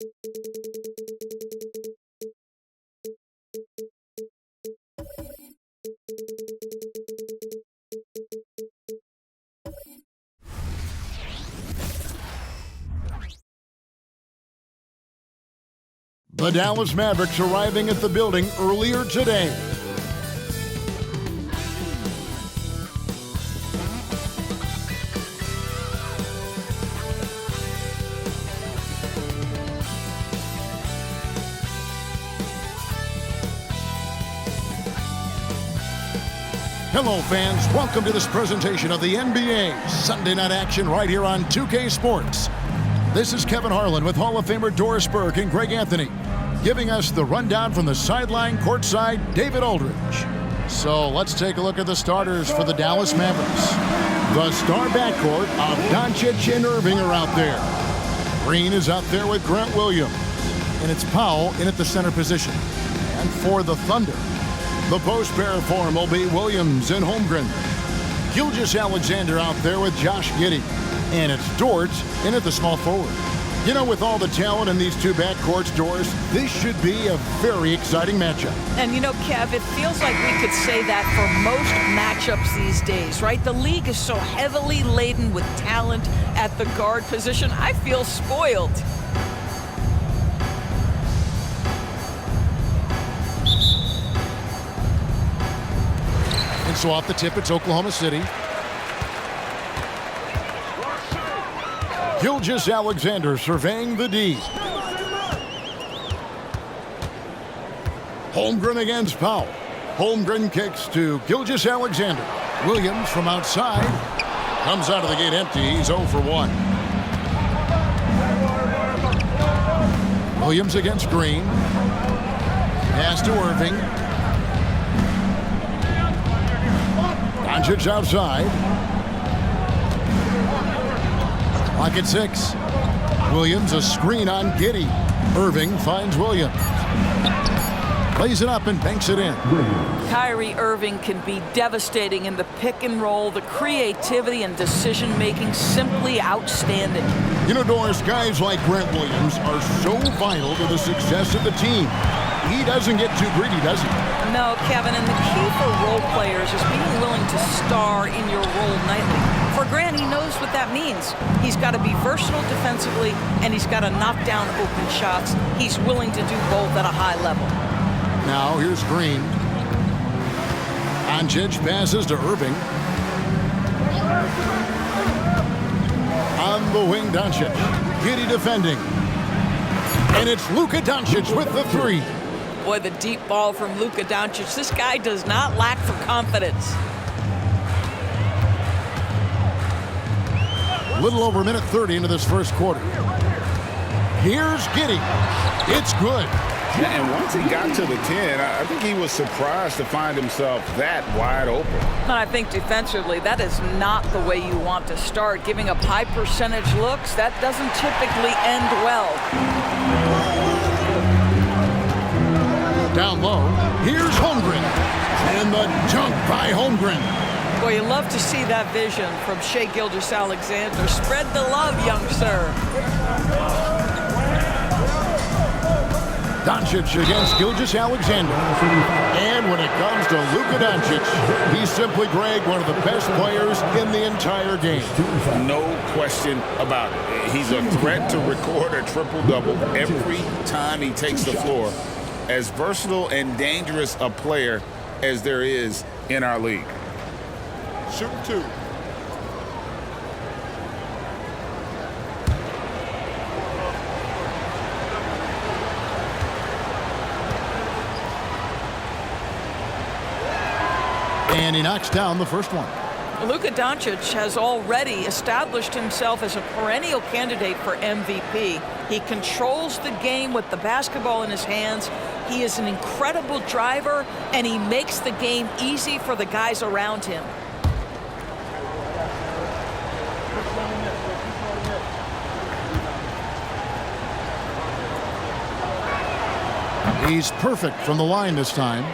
The Dallas Mavericks arriving at the building earlier today. Hello fans, welcome to this presentation of the NBA Sunday Night Action right here on 2K Sports. This is Kevin Harlan with Hall of Famer Doris Burke and Greg Anthony, giving us the rundown from the sideline courtside, David Aldridge. So let's take a look at the starters for the Dallas Mavericks. The star backcourt of Doncic and Irving are out there. Green is out there with Grant Williams, and it's Powell in at the center position. And for the Thunder, the post pair form will be Williams and Holmgren. Gilgeous-Alexander out there with Josh Giddey. And it's Dort in at the small forward. You know, with all the talent in these two backcourts, Doris, this should be a very exciting matchup. And you know, Kev, it feels like we could say that for most matchups these days, right? The league is so heavily laden with talent at the guard position. I feel spoiled. And so off the tip, it's Oklahoma City. Gilgeous-Alexander surveying the D. Holmgren against Powell. Holmgren kicks to Gilgeous-Alexander. Williams from outside. Comes out of the gate empty. He's 0 for 1. Williams against Green. Pass to Irving. Doncic outside. Clock at 6. Williams a screen on Giddey. Irving finds Williams. Plays it up and banks it in. Kyrie Irving can be devastating in the pick and roll. The creativity and decision making simply outstanding. You know, Doris, guys like Grant Williams are so vital to the success of the team. He doesn't get too greedy, does he? No, Kevin, and the key for role players is being willing to star in your role nightly. For Grant, he knows what that means. He's got to be versatile defensively, and he's got to knock down open shots. He's willing to do both at a high level. Now, here's Green. Doncic passes to Irving. On the wing, Doncic. Giddey defending. And it's Luka Doncic with the 3. Boy, the deep ball from Luka Doncic. This guy does not lack for confidence. Little over a minute 30 into this first quarter. Here's Giddey. It's good. Yeah, and once he got to the 10, I think he was surprised to find himself that wide open. And I think defensively, that is not the way you want to start. Giving up high percentage looks, that doesn't typically end well. Down low, here's Holmgren. And the dunk by Holmgren. Boy, you love to see that vision from Shai Gilgeous-Alexander. Spread the love, young sir. Doncic against Gilgeous-Alexander. And when it comes to Luka Doncic, he's simply, Greg, one of the best players in the entire game. No question about it. He's a threat to record a triple-double every time he takes the floor. As versatile and dangerous a player as there is in our league. Shoot 2. And he knocks down the first one. Luka Doncic has already established himself as a perennial candidate for MVP. He controls the game with the basketball in his hands. He is an incredible driver, and he makes the game easy for the guys around him. He's perfect from the line this time.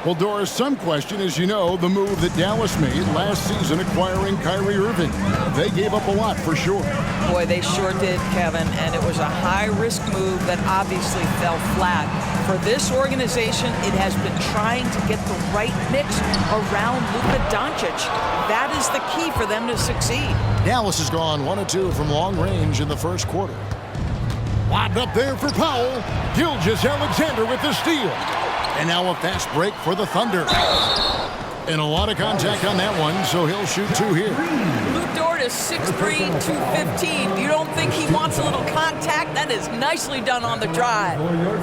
Well, Doris, some question, as you know, the move that Dallas made last season acquiring Kyrie Irving. They gave up a lot for sure. Boy, they sure did, Kevin, and it was a high-risk move that obviously fell flat. For this organization, it has been trying to get the right mix around Luka Doncic. That is the key for them to succeed. Dallas has gone 1 of 2 from long range in the first quarter. Lobbed up there for Powell. Gilgeous-Alexander with the steal. And now a fast break for the Thunder. And a lot of contact on that one, so he'll shoot 2 here. Lou Dort is 6'3", 215. You don't think he wants a little contact? That is nicely done on the drive.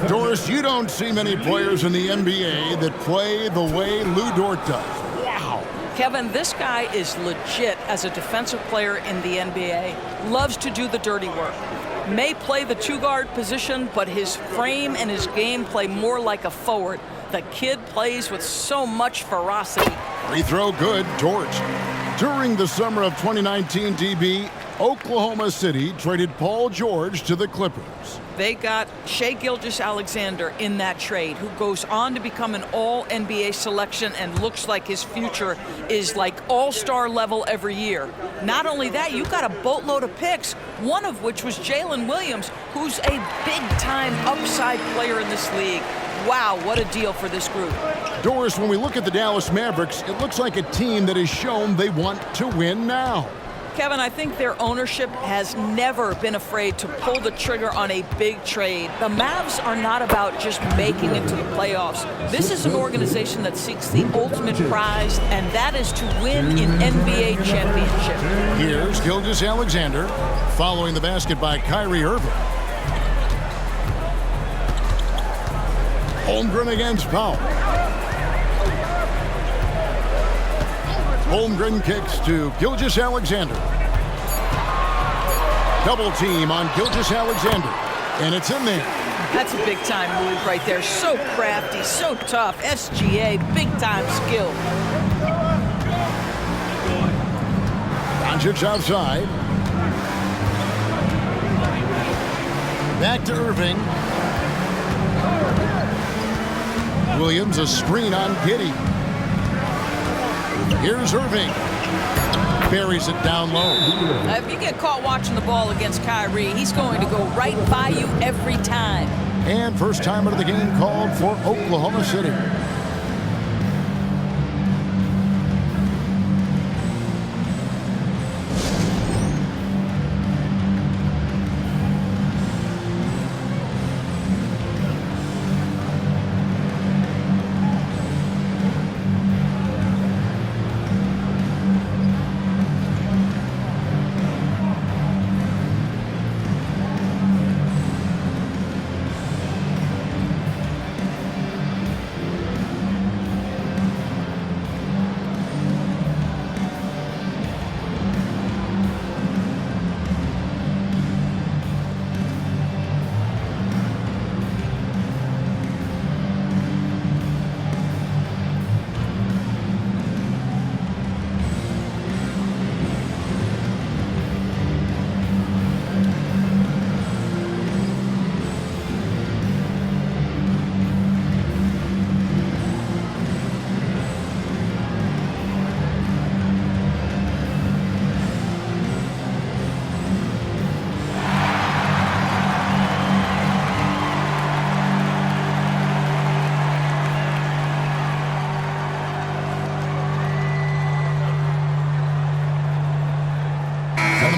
Doris, you don't see many players in the NBA that play the way Lou Dort does. Wow. Kevin, this guy is legit as a defensive player in the NBA. Loves to do the dirty work. May play the two-guard position, but his frame and his game play more like a forward. The kid plays with so much ferocity. Free throw good, Dort. During the summer of 2019, DB, Oklahoma City traded Paul George to the Clippers. They got Shai Gilgeous-Alexander in that trade, who goes on to become an all-NBA selection and looks like his future is like all-star level every year. Not only that, you got a boatload of picks, one of which was Jalen Williams, who's a big-time upside player in this league. Wow, what a deal for this group. Doris, when we look at the Dallas Mavericks, it looks like a team that has shown they want to win now. Kevin, I think their ownership has never been afraid to pull the trigger on a big trade. The Mavs are not about just making it to the playoffs. This is an organization that seeks the ultimate prize, and that is to win an NBA championship. Here's Gilgeous-Alexander, following the basket by Kyrie Irving. Holmgren against Powell. Holmgren kicks to Gilgeous-Alexander. Double team on Gilgeous-Alexander. And it's in there. That's a big-time move right there. So crafty, so tough. SGA, big-time skill. Doncic outside. Back to Irving. Williams, a screen on Giddey. Here's Irving. Buries it down low. If you get caught watching the ball against Kyrie, he's going to go right by you every time. And first time out of the game called for Oklahoma City.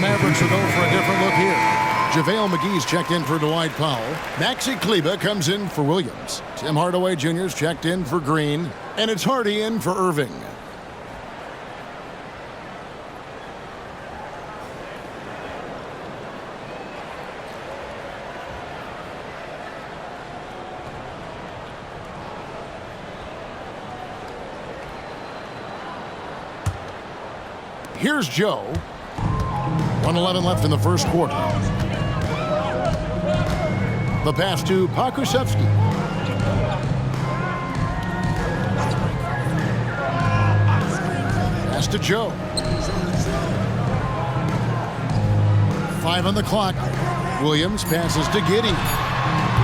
Mavericks will go for a different look here. JaVale McGee's checked in for Dwight Powell. Maxi Kleber comes in for Williams. Tim Hardaway Jr.'s checked in for Green. And it's Hardy in for Irving. Here's Joe. 1:11 left in the first quarter. The pass to Pokusevski. Pass to Joe. 5 on the clock. Williams passes to Giddey.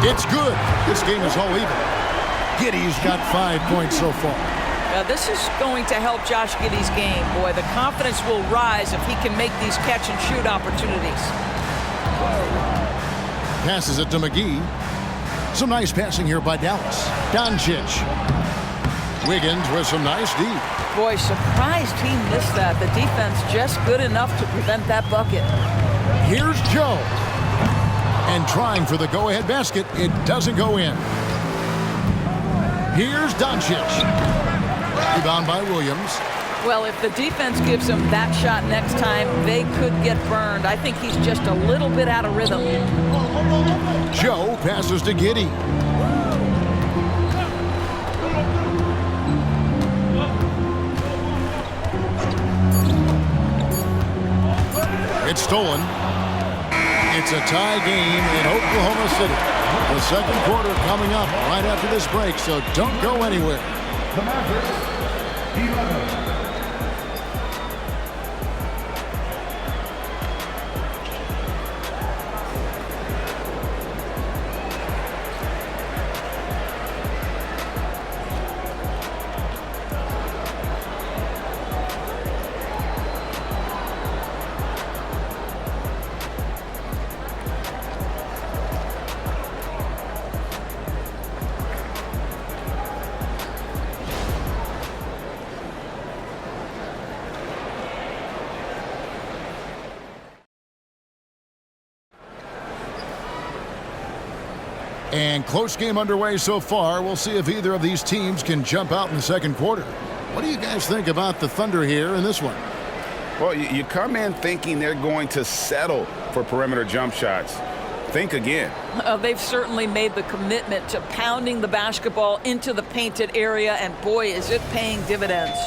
It's good. This game is all even. Giddey's got 5 points so far. This is going to help Josh Giddey's game. Boy, the confidence will rise if he can make these catch-and-shoot opportunities. Passes it to McGee. Some nice passing here by Dallas. Doncic. Wiggins with some nice D. Boy, surprised he missed that. The defense just good enough to prevent that bucket. Here's Joe. And trying for the go-ahead basket. It doesn't go in. Here's Doncic. Rebound by Williams. Well, if the defense gives him that shot next time, they could get burned. I think he's just a little bit out of rhythm. Joe passes to Giddey. It's stolen. It's a tie game in Oklahoma City. The second quarter coming up right after this break, so don't go anywhere. The Mavericks, 11. And close game underway so far. We'll see if either of these teams can jump out in the second quarter. What do you guys think about the Thunder here in this one? Well, you come in thinking they're going to settle for perimeter jump shots. Think again. They've certainly made the commitment to pounding the basketball into the painted area, and boy, is it paying dividends.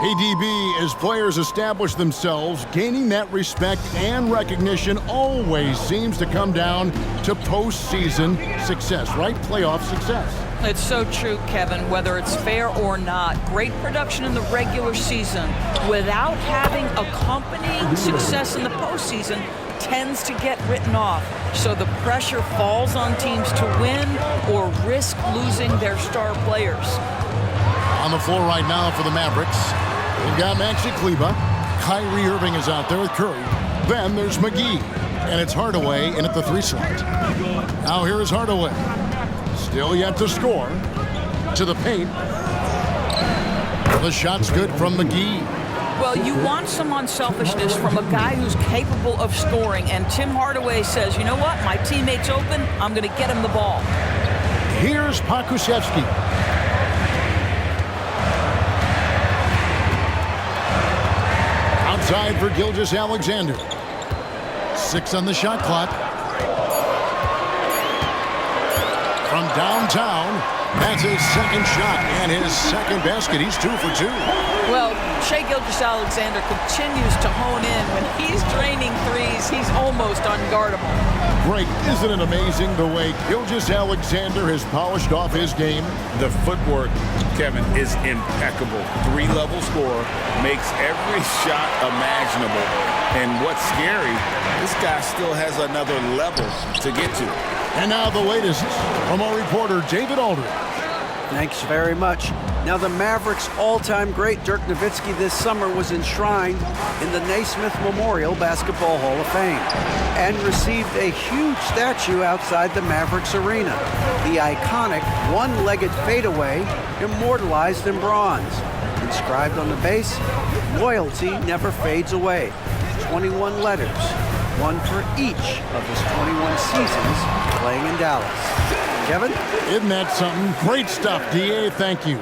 ADB, as players establish themselves, gaining that respect and recognition always seems to come down to postseason success, right? Playoff success. It's so true, Kevin, whether it's fair or not. Great production in the regular season without having accompanying success in the postseason tends to get written off. So the pressure falls on teams to win or risk losing their star players. On the floor right now for the Mavericks, we've got Maxi Kleber. Kyrie Irving is out there with Curry. Then there's McGee. And it's Hardaway in at the 3 slot. Now here is Hardaway. Still yet to score. To the paint. The shot's good from McGee. Well, you want some unselfishness from a guy who's capable of scoring. And Tim Hardaway says, you know what? My teammate's open. I'm going to get him the ball. Here's Pokusevski. Outside for Gilgeous-Alexander. 6 on the shot clock. From downtown, that's his second shot and his second basket. He's 2 for 2. Well, Shai Gilgeous-Alexander continues to hone in. When he's draining threes, he's almost unguardable. Great. Isn't it amazing the way Gilgeous-Alexander has polished off his game? The footwork, Kevin, is impeccable. 3-level scorer, makes every shot imaginable. And what's scary, this guy still has another level to get to. And now the latest from our reporter, David Aldridge. Thanks very much. Now the Mavericks' all-time great Dirk Nowitzki this summer was enshrined in the Naismith Memorial Basketball Hall of Fame and received a huge statue outside the Mavericks arena. The iconic one-legged fadeaway immortalized in bronze. Inscribed on the base, loyalty never fades away. 21 letters, one for each of his 21 seasons playing in Dallas. Kevin? Isn't that something? Great stuff, DA. Thank you.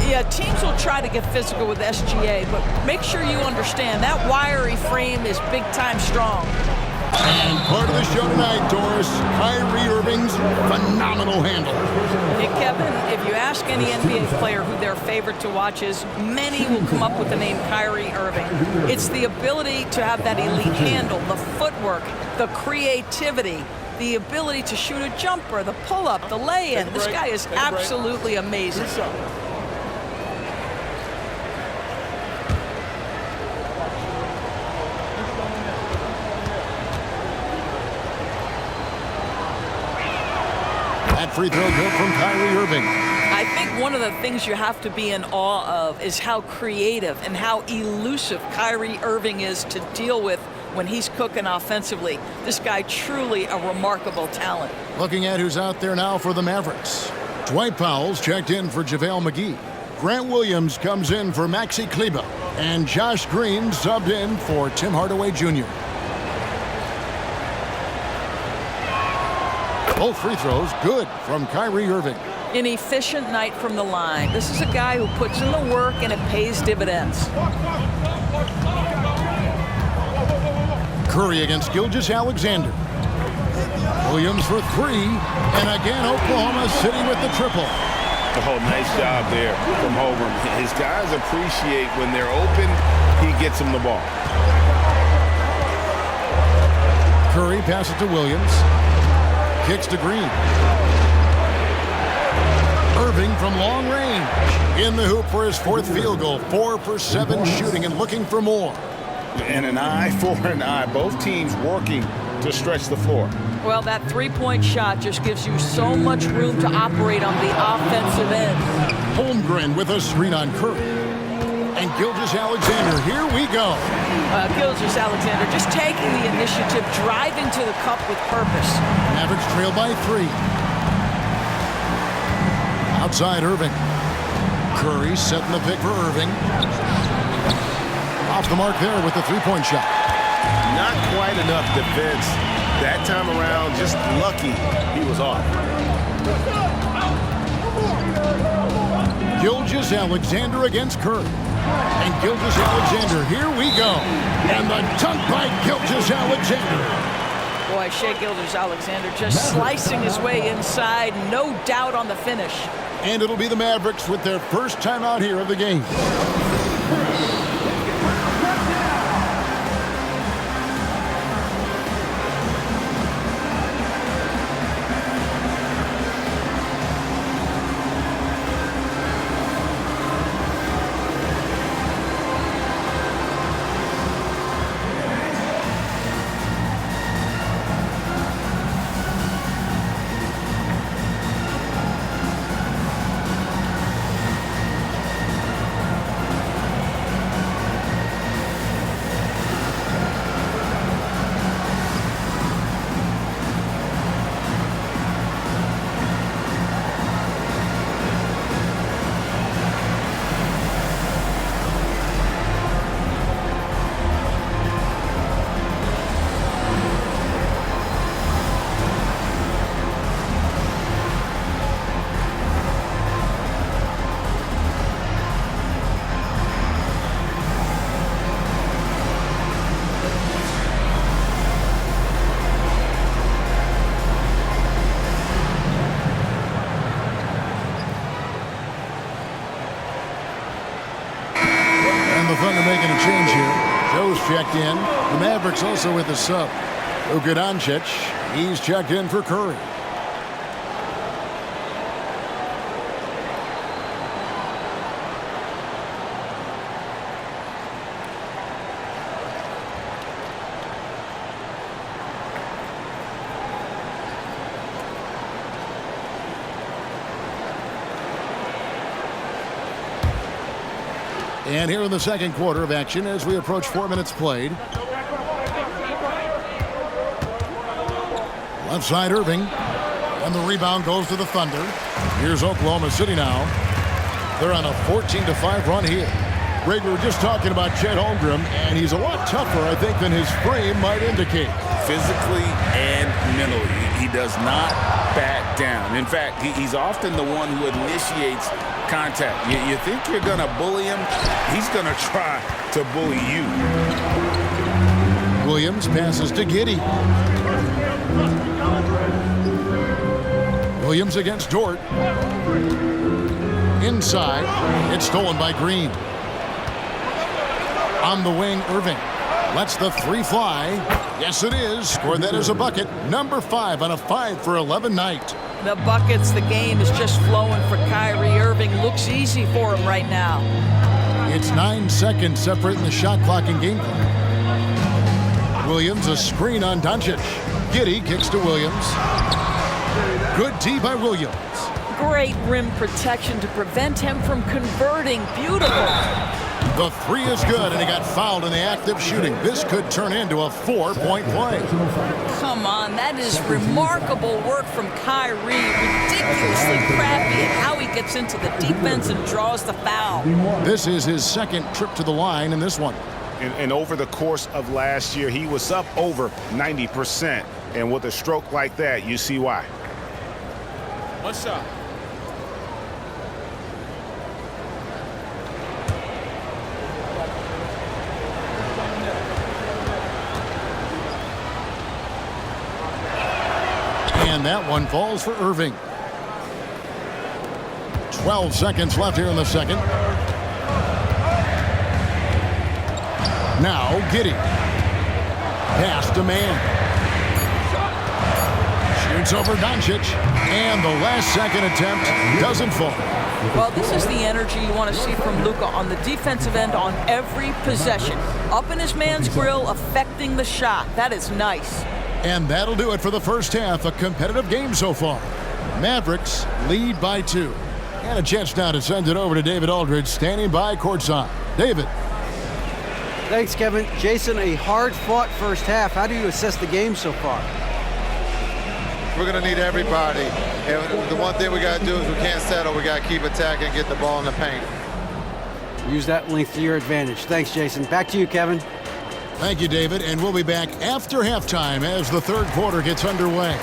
Yeah, teams will try to get physical with SGA, but make sure you understand that wiry frame is big-time strong. And part of the show tonight, Doris, Kyrie Irving's phenomenal handle. Hey, Kevin, if you ask any NBA player who their favorite to watch is, many will come up with the name Kyrie Irving. It's the ability to have that elite handle, the footwork, the creativity, the ability to shoot a jumper, the pull-up, the lay-in. This guy is absolutely amazing. That free throw good from Kyrie Irving. think one of the things you have to be in awe of is how creative and how elusive Kyrie Irving is to deal with when he's cooking offensively. This guy truly a remarkable talent. Looking at who's out there now for the Mavericks. Dwight Powell's checked in for JaVale McGee. Grant Williams comes in for Maxi Kleber. And Josh Green subbed in for Tim Hardaway Jr. Both free throws good from Kyrie Irving. An efficient night from the line. This is a guy who puts in the work and it pays dividends. Curry against Gilgeous-Alexander. Williams for three. And again, Oklahoma City with the triple. Oh, nice job there from Holmgren. His guys appreciate when they're open, he gets them the ball. Curry passes to Williams. Kicks to Green. Irving from long range. In the hoop for his fourth field goal. 4 for 7 shooting and looking for more. And an eye for an eye. Both teams working to stretch the floor. Well, that three-point shot just gives you so much room to operate on the offensive end. Holmgren with a screen on Curry. And Gilgeous-Alexander, here we go. Gilgeous-Alexander just taking the initiative, driving to the cup with purpose. Mavericks trail by 3. Outside Irving. Curry setting the pick for Irving. Off the mark there with the three-point shot. Not quite enough defense that time around. Just lucky he was off. Gilgeous-Alexander against Curry. And Gilgeous-Alexander, here we go. And the dunk by Gilgeous-Alexander. Boy, Shai Gilgeous-Alexander just slicing his way inside. No doubt on the finish. And it'll be the Mavericks with their first time out here of the game. The Thunder making a change here. Joe's checked in. The Mavericks also with the sub. Luka Doncic, he's checked in for Curry. And here in the second quarter of action as we approach 4 minutes played. Left side Irving. And the rebound goes to the Thunder. Here's Oklahoma City now. They're on a 14-5 run here. Greg, we were just talking about Chet Holmgren, and he's a lot tougher, I think, than his frame might indicate. Physically and mentally. He does not back down. In fact, he's often the one who initiates contact. You think you're going to bully him? He's going to try to bully you. Williams passes to Giddey. Williams against Dort. Inside. It's stolen by Green. On the wing, Irving. Lets the three fly. Yes, it is. Scored that as a bucket. Number 5 on a 5 for 11 night. The buckets, the game is just flowing for Kyrie Irving. Looks easy for him right now. It's 9 seconds separating the shot clock and game clock. Williams, a screen on Doncic. Giddey kicks to Williams. Good D by Williams. Great rim protection to prevent him from converting. Beautiful. The three is good, and he got fouled in the act of shooting. This could turn into a 4-point play. Come on, that is remarkable work from Kyrie. Ridiculously crafty at how he gets into the defense and draws the foul. This is his second trip to the line in this one. And over the course of last year, he was up over 90%. And with a stroke like that, you see why. One shot. And that one falls for Irving. 12 seconds left here in the second. Now Giddey. Pass to man. Shoots over Doncic. And the last second attempt doesn't fall. Well, this is the energy you want to see from Luka on the defensive end on every possession. Up in his man's grill, affecting the shot. That is nice. And that'll do it for the first half. A competitive game so far. Mavericks lead by 2. And a chance now to send it over to David Aldridge, standing by courtside. David. Thanks, Kevin. Jason, a hard-fought first half. How do you assess the game so far? We're going to need everybody. And the one thing we got to do is we can't settle. We got to keep attacking and get the ball in the paint. Use that length to your advantage. Thanks, Jason. Back to you, Kevin. Thank you, David, and we'll be back after halftime as the third quarter gets underway.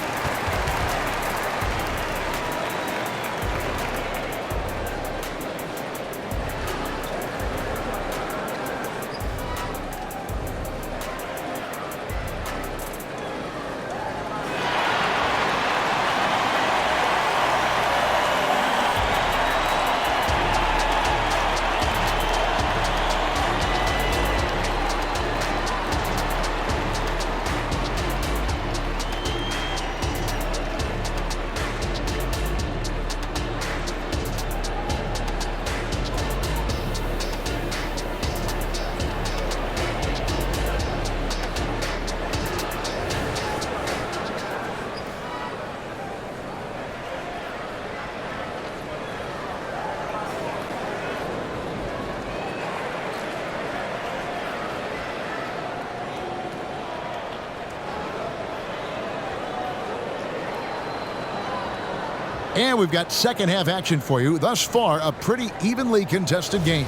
And we've got second half action for you. Thus far, a pretty evenly contested game.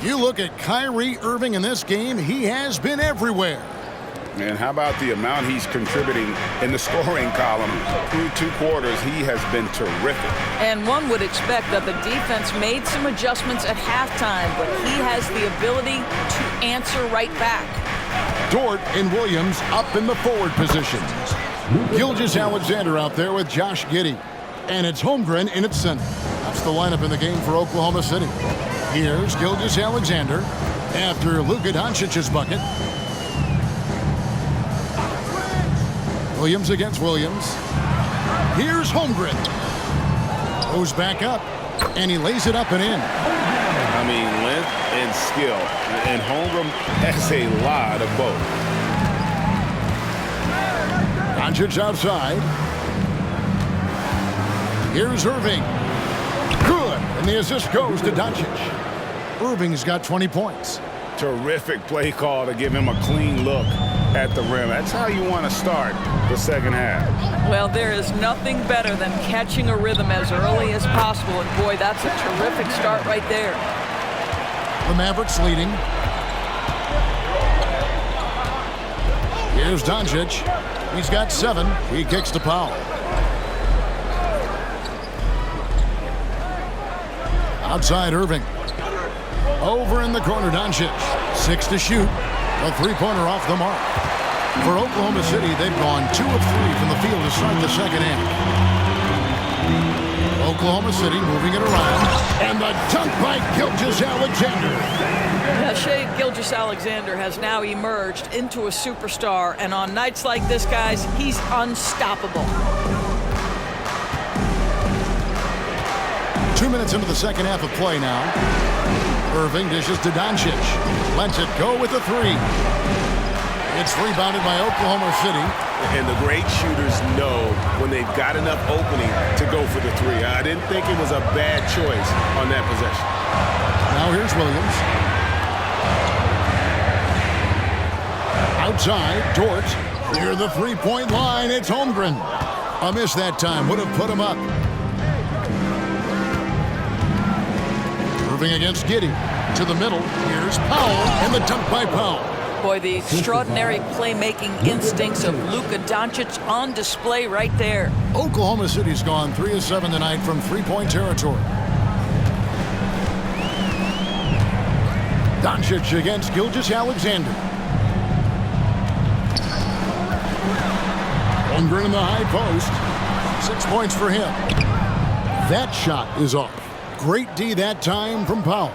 You look at Kyrie Irving in this game, he has been everywhere. And how about the amount he's contributing in the scoring column? Through 2 quarters, he has been terrific. And one would expect that the defense made some adjustments at halftime, but he has the ability to answer right back. Dort and Williams up in the forward positions. Gilgeous-Alexander out there with Josh Giddey. And it's Holmgren in its center. That's the lineup in the game for Oklahoma City. Here's Gilgeous-Alexander after Luka Doncic's bucket. Williams against Williams. Here's Holmgren. Goes back up, and he lays it up and in. I mean, length and skill. And Holmgren has a lot of both. Doncic outside. Here's Irving. Good. And the assist goes to Doncic. Irving's got 20 points. Terrific play call to give him a clean look at the rim. That's how you want to start the second half. Well, there is nothing better than catching a rhythm as early as possible. And boy, that's a terrific start right there. The Mavericks leading. Here's Doncic. He's got 7. He kicks to Powell. Outside Irving. Over in the corner, Doncic. 6 to shoot. A three-pointer off the mark. For Oklahoma City, they've gone 2 of 3 from the field to start the second half. Oklahoma City moving it around. And the dunk by Gilgeous-Alexander. Yeah, Shai Gilgeous-Alexander has now emerged into a superstar. And on nights like this, guys, he's unstoppable. 2 minutes into the second half of play now. Irving dishes to Doncic. Lets it go with a 3. It's rebounded by Oklahoma City. And the great shooters know when they've got enough opening to go for the three. I didn't think it was a bad choice on that possession. Now here's Williams. Outside, Dort. Near the three-point line, it's Holmgren. A miss that time would have put him up. Irving against Giddey. To the middle. Here's Powell, and the dunk by Powell. Boy, the extraordinary playmaking instincts of Luka Doncic on display right there. Oklahoma City's gone 3 of 7 tonight from three-point territory. Doncic against Gilgeous-Alexander. Holmgren in the high post. 6 points for him. That shot is off. Great D that time from Powell.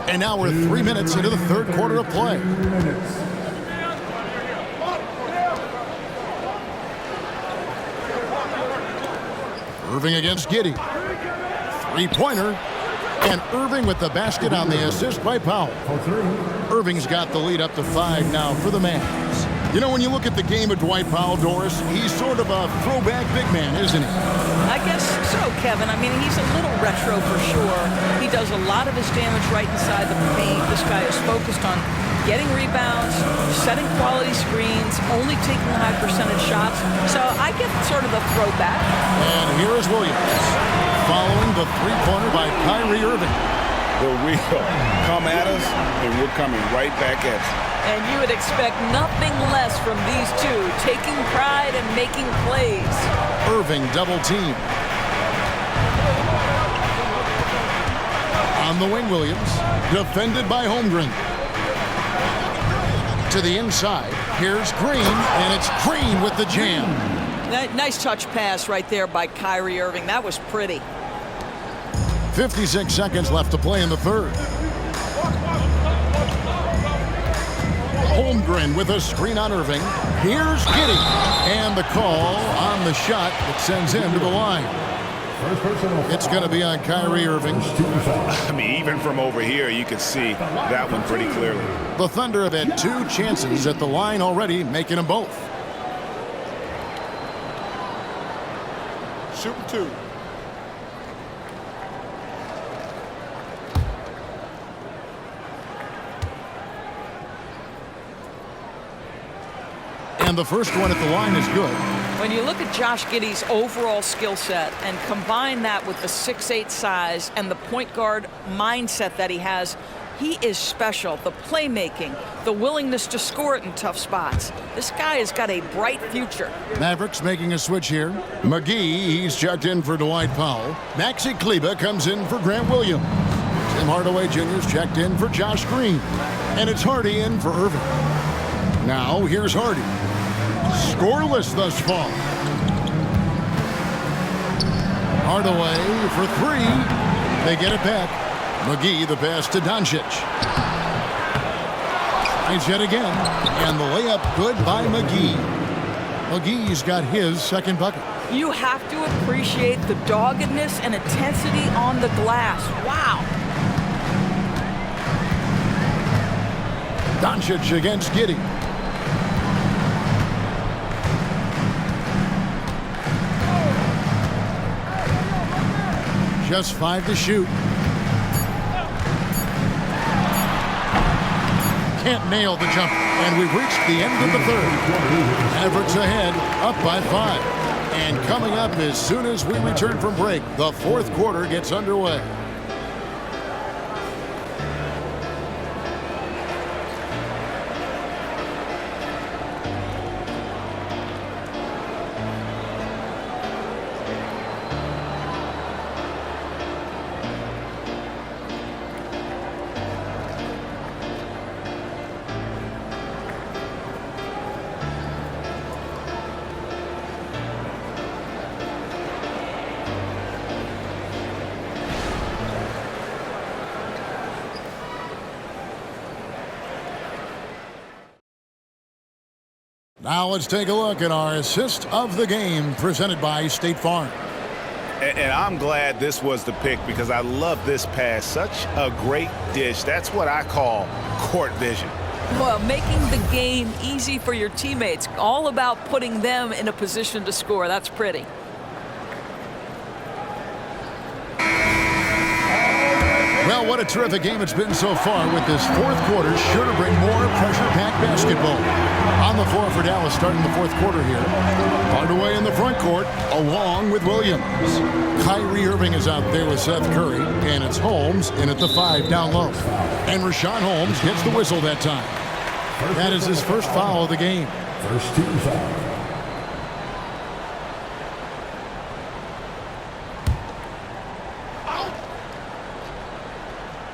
And now we're 3 minutes into the third quarter of play. Irving against Giddey. Three-pointer. And Irving with the basket on the assist by Powell. Irving's got the lead up to 5 now for the Mavs. You know, when you look at the game of Dwight Powell, Doris, he's sort of a throwback big man, isn't he? I guess so, Kevin. I mean, he's a little retro for sure. He does a lot of his damage right inside the paint. This guy is focused on getting rebounds, setting quality screens, only taking high percentage shots. So I get sort of the throwback. And here is Williams, following the three-pointer by Kyrie Irving. The wheel come at us, and we're coming right back at you. And you would expect nothing less from these two, taking pride and making plays. Irving double team. On the wing, Williams, defended by Holmgren. To the inside, here's Green, and it's Green with the jam. Nice touch pass right there by Kyrie Irving. That was pretty. 56 seconds left to play in the third. Holmgren with a screen on Irving. Here's Giddey. And the call on the shot that sends him to the line. It's going to be on Kyrie Irving. I mean, even from over here, you can see that one pretty clearly. The Thunder have had 2 chances at the line already, making them both. Shooting 2. And the first one at the line is good. When you look at Josh Giddey's overall skill set and combine that with the 6'8" size and the point guard mindset that he has, he is special. The playmaking, the willingness to score it in tough spots. This guy has got a bright future. Mavericks making a switch here. McGee, he's checked in for Dwight Powell. Maxi Kleber comes in for Grant Williams. Tim Hardaway Jr.'s checked in for Josh Green. And it's Hardy in for Irving. Now here's Hardy. Scoreless thus far. Hardaway for 3. They get it back. McGee the pass to Doncic. Tries yet again. And the layup good by McGee. McGee's got his second bucket. You have to appreciate the doggedness and intensity on the glass. Wow. Doncic against Giddey. Just 5 to shoot. Can't nail the jumper. And we've reached the end of the third. Mavericks ahead, up by 5. And coming up as soon as we return from break, the fourth quarter gets underway. Now let's take a look at our assist of the game presented by State Farm. And I'm glad this was the pick because I love this pass. Such a great dish. That's what I call court vision. Well, making the game easy for your teammates. All about putting them in a position to score. That's pretty. Well, what a terrific game it's been so far, with this fourth quarter sure to bring more pressure-packed basketball. On the floor for Dallas starting the fourth quarter here. Hardaway in the front court, along with Williams. Kyrie Irving is out there with Seth Curry, and it's Holmes in at the 5 down low. And Richaun Holmes gets the whistle that time. That is his first foul of the game. First team foul.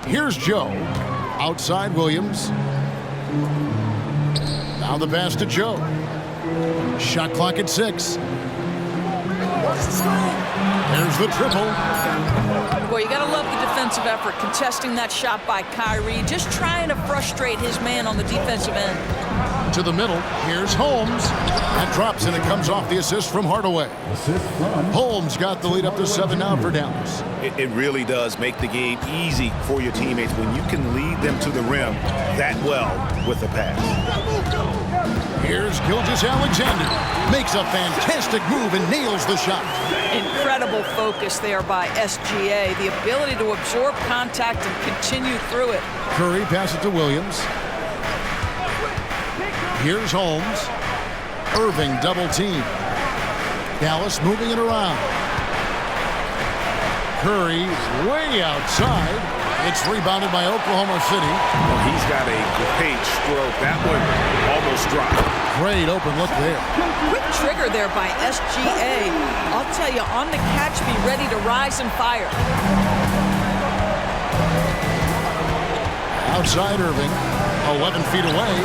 Here's Joe. Outside Williams. Now the pass to Joe. Shot clock at 6. There's the triple. Well, you got to love the defensive effort, contesting that shot by Kyrie, just trying to frustrate his man on the defensive end. To the middle. Here's Holmes. That drops, and it comes off the assist from Hardaway. Holmes got the lead up to 7 now for Dallas. It really does make the game easy for your teammates when you can lead them to the rim that well with the pass. Here's Gilgeous-Alexander. Makes a fantastic move and nails the shot. Incredible focus there by SGA. The ability to absorb contact and continue through it. Curry passes it to Williams. Here's Holmes. Irving double team. Dallas moving it around. Curry way outside. It's rebounded by Oklahoma City. Well, he's got a great stroke. That one almost dropped. Great open look there. Quick trigger there by SGA. I'll tell you, on the catch, be ready to rise and fire. Outside Irving, 11 feet away.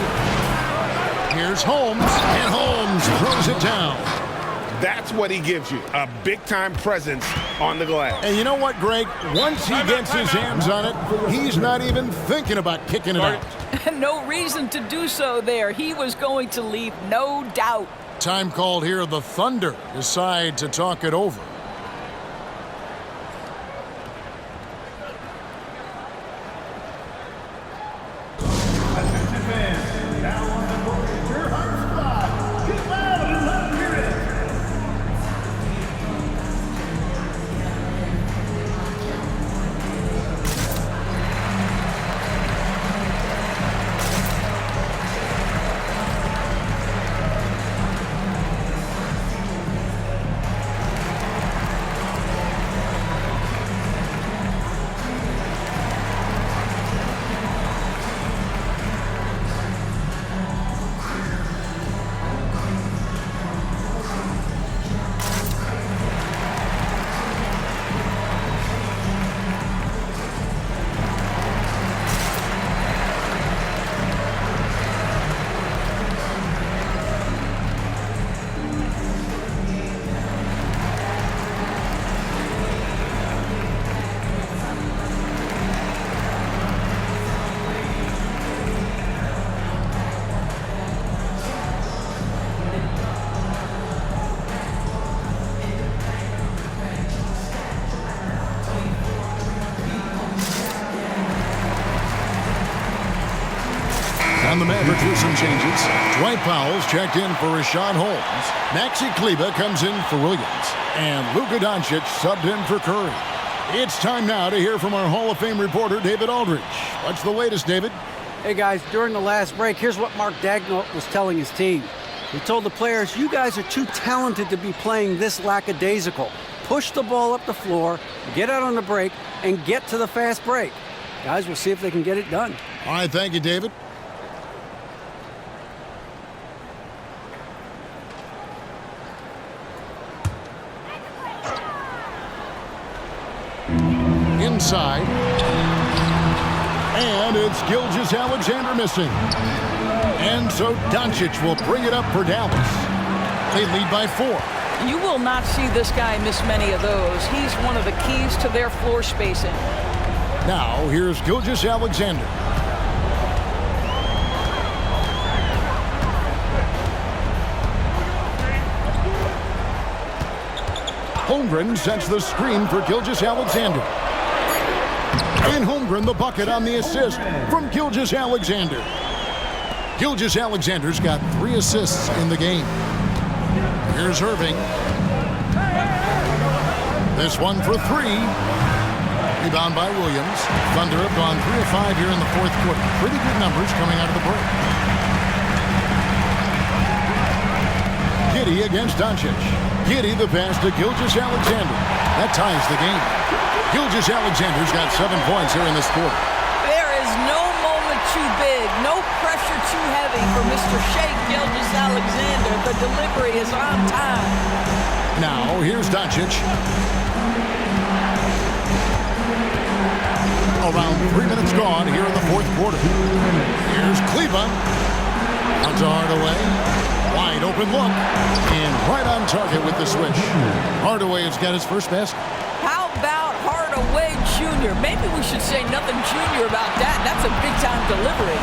Here's Holmes, and Holmes throws it down. That's what he gives you, a big-time presence on the glass. And you know what, Greg? Once he gets his hands on it, he's not even thinking about kicking it out. No reason to do so there. He was going to leave, no doubt. Time called here. The Thunder decide to talk it over. On the Mavericks with some changes. Dwight Powell's checked in for Richaun Holmes. Maxi Kleber comes in for Williams. And Luka Doncic subbed in for Curry. It's time now to hear from our Hall of Fame reporter, David Aldridge. What's the latest, David? Hey guys, during the last break, here's what Mark Daigneault was telling his team. He told the players, you guys are too talented to be playing this lackadaisical. Push the ball up the floor, get out on the break, and get to the fast break. Guys, we'll see if they can get it done. All right, thank you, David. Inside. And it's Gilgeous-Alexander missing. And so Doncic will bring it up for Dallas. They lead by 4. You will not see this guy miss many of those. He's one of the keys to their floor spacing. Now, here's Gilgeous-Alexander. Holmgren sets the screen for Gilgeous-Alexander. And Holmgren the bucket on the assist from Gilgeous-Alexander. Gilgeous-Alexander's got 3 assists in the game. Here's Irving. This one for 3. Rebound by Williams. Thunder have gone 3 of 5 here in the fourth quarter. Pretty good numbers coming out of the break. Giddey against Doncic. Giddey the pass to Gilgeous-Alexander. That ties the game. Gilgeous-Alexander's got 7 points here in this quarter. There is no moment too big, no pressure too heavy for Mr. Shea Gilgeous-Alexander. The delivery is on time. Now, here's Doncic. Around 3 minutes gone here in the fourth quarter. Here's Kleber. Onto Hardaway. Wide open look. And right on target with the switch. Hardaway has got his first basket. How about Hardaway Jr.? Maybe we should say nothing junior about that. That's a big-time delivery.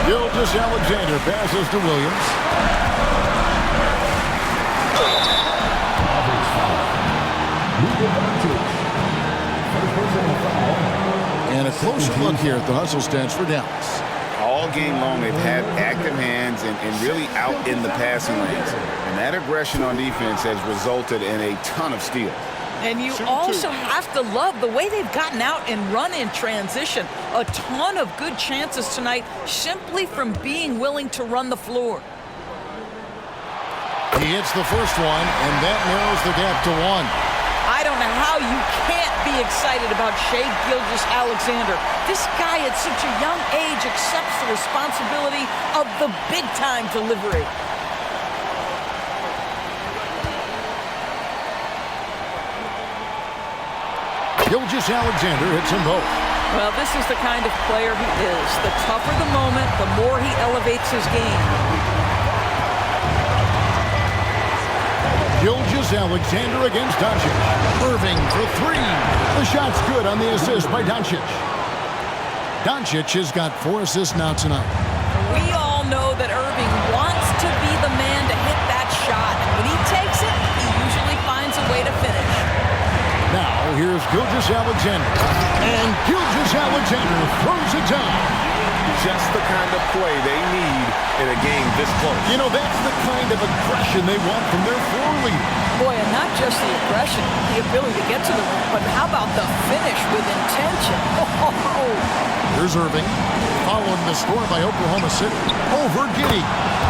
Gilgeous-Alexander passes to Williams. And a closer look here at the hustle stats for Dallas. All game long, they've had active hands and really out in the passing lanes. And that aggression on defense has resulted in a ton of steals. And you also have to love the way they've gotten out and run in transition. A ton of good chances tonight simply from being willing to run the floor. He hits the first one, and that narrows the gap to 1. I don't know how you can't be excited about Shea Gilgeous-Alexander. This guy at such a young age accepts the responsibility of the big-time delivery. Gilgeous-Alexander hits them both. Well, this is the kind of player he is. The tougher the moment, the more he elevates his game. Gilgeous-Alexander against Doncic. Irving for 3. The shot's good on the assist by Doncic. Doncic has got 4 assists now tonight. We all know that Irving wants to be the man to hit that shot. When he takes it, he usually finds a way to finish. Now, here's Gilgeous-Alexander. And Gilgeous-Alexander throws it down. Just the kind of play they need in a game this close. You know, that's the kind of aggression they want from their floor leader. Boy, and not just the aggression, the ability to get to the rim, but how about the finish with intention? Oh. Here's Irving, following the score by Oklahoma City. Over Giddey.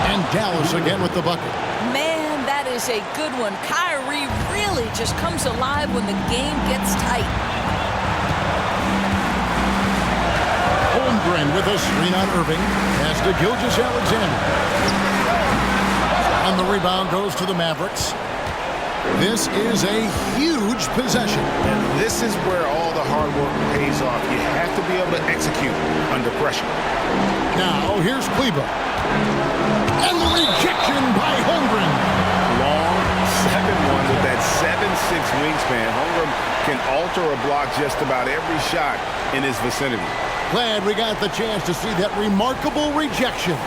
And Dallas again with the bucket. Man, that is a good one. Kyrie really just comes alive when the game gets tight. Holmgren with a screen on Irving. Pass to Gilgeous-Alexander. And the rebound goes to the Mavericks. This is a huge possession. And this is where all the hard work pays off. You have to be able to execute under pressure. Now, here's Kleber. And the rejection by Holmgren. Long second one with that 7'6" wingspan. Holmgren can alter or block just about every shot in his vicinity. Glad we got the chance to see that remarkable rejection.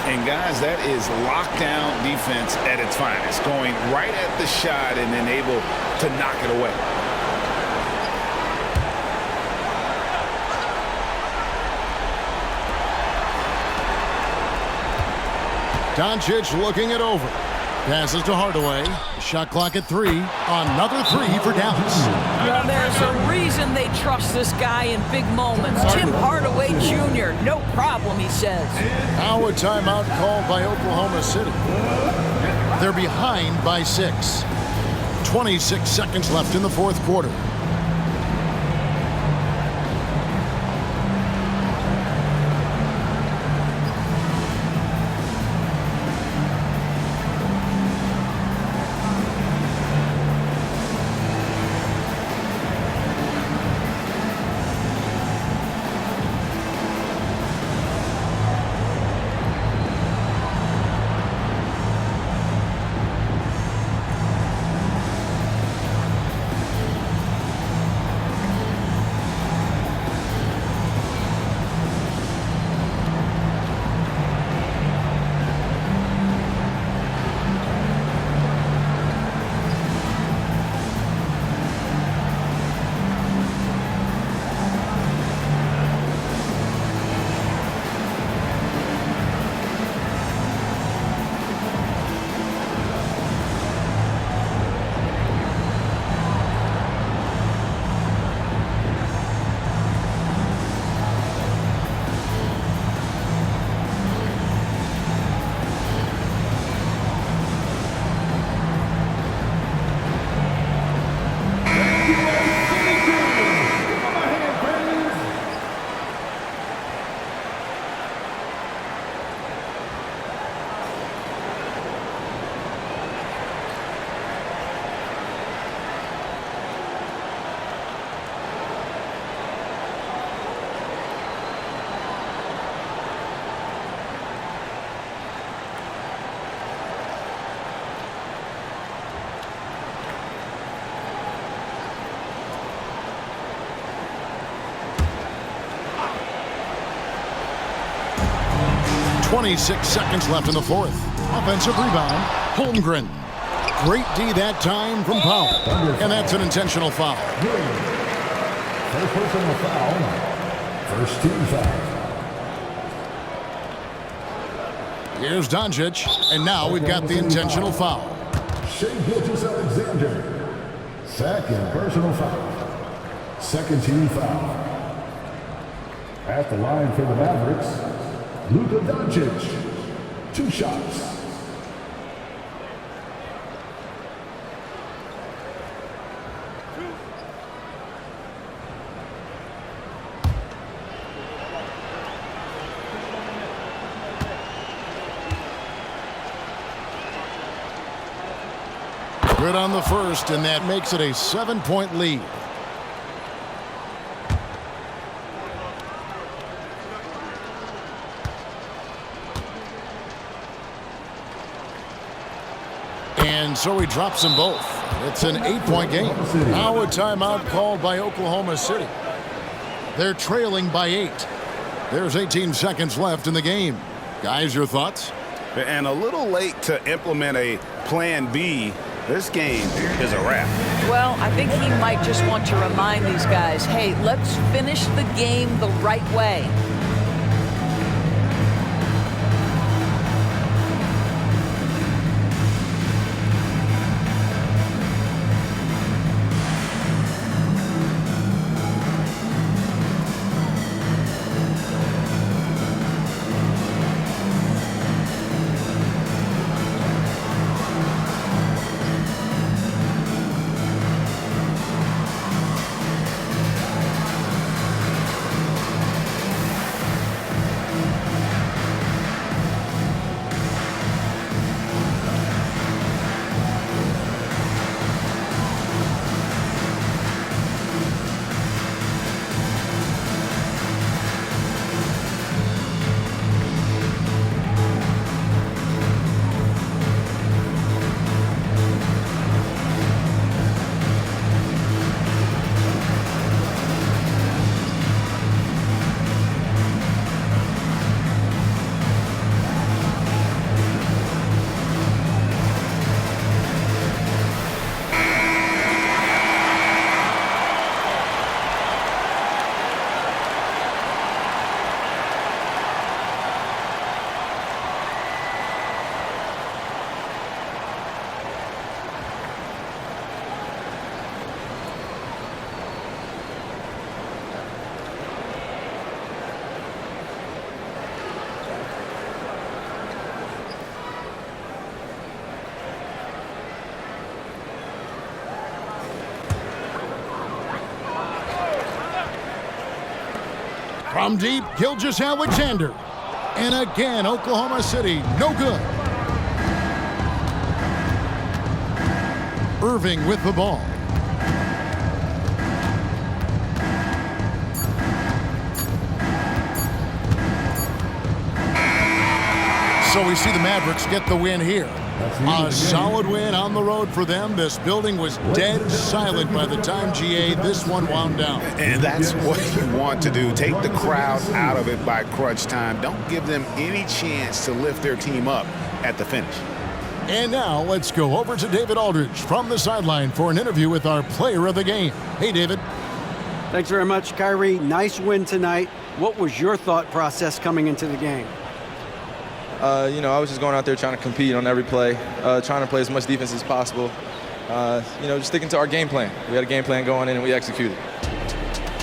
And guys, that is lockdown defense at its finest. Going right at the shot and then able to knock it away. Doncic looking it over. Passes to Hardaway. Shot clock at 3. Another 3 for Dallas. Well, there's a reason they trust this guy in big moments. Tim Hardaway Jr., no problem, he says. Now a timeout called by Oklahoma City. They're behind by 6. 26 seconds left in the fourth quarter. 26 seconds left in the fourth. Offensive rebound, Holmgren. Great D that time from Powell. And that's an intentional foul. First personal foul. First team foul. Here's Doncic, and now we've got the intentional foul. Shea Gilgeous-Alexander. Second personal foul. Second team foul. At the line for the Mavericks, Luka Doncic. 2 shots. Good on the first, and that makes it a 7-point lead. And so he drops them both. It's an 8-point game. Now a timeout called by Oklahoma City. They're trailing by 8. There's 18 seconds left in the game. Guys, your thoughts? And a little late to implement a plan B. This game is a wrap. Well, I think he might just want to remind these guys, hey, let's finish the game the right way. From deep, Gilgeous-Alexander. And again, Oklahoma City, no good. Irving with the ball. So we see the Mavericks get the win here. A solid win on the road for them. This building was dead silent by the time, GA, this one wound down. And that's what you want to do. Take the crowd out of it by crunch time. Don't give them any chance to lift their team up at the finish. And now let's go over to David Aldridge from the sideline for an interview with our player of the game. Hey, David. Thanks very much, Kyrie. Nice win tonight. What was your thought process coming into the game? I was just going out there trying to compete on every play, trying to play as much defense as possible. Just sticking to our game plan. We had a game plan going in and we executed.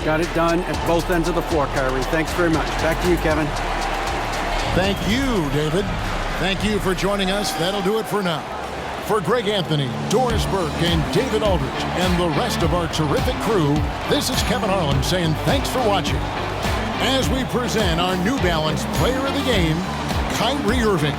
Got it done at both ends of the floor, Kyrie. Thanks very much. Back to you, Kevin. Thank you, David. Thank you for joining us. That'll do it for now. For Greg Anthony, Doris Burke, and David Aldridge, and the rest of our terrific crew, this is Kevin Harlan saying thanks for watching. As we present our New Balance Player of the Game, Kyrie Irving.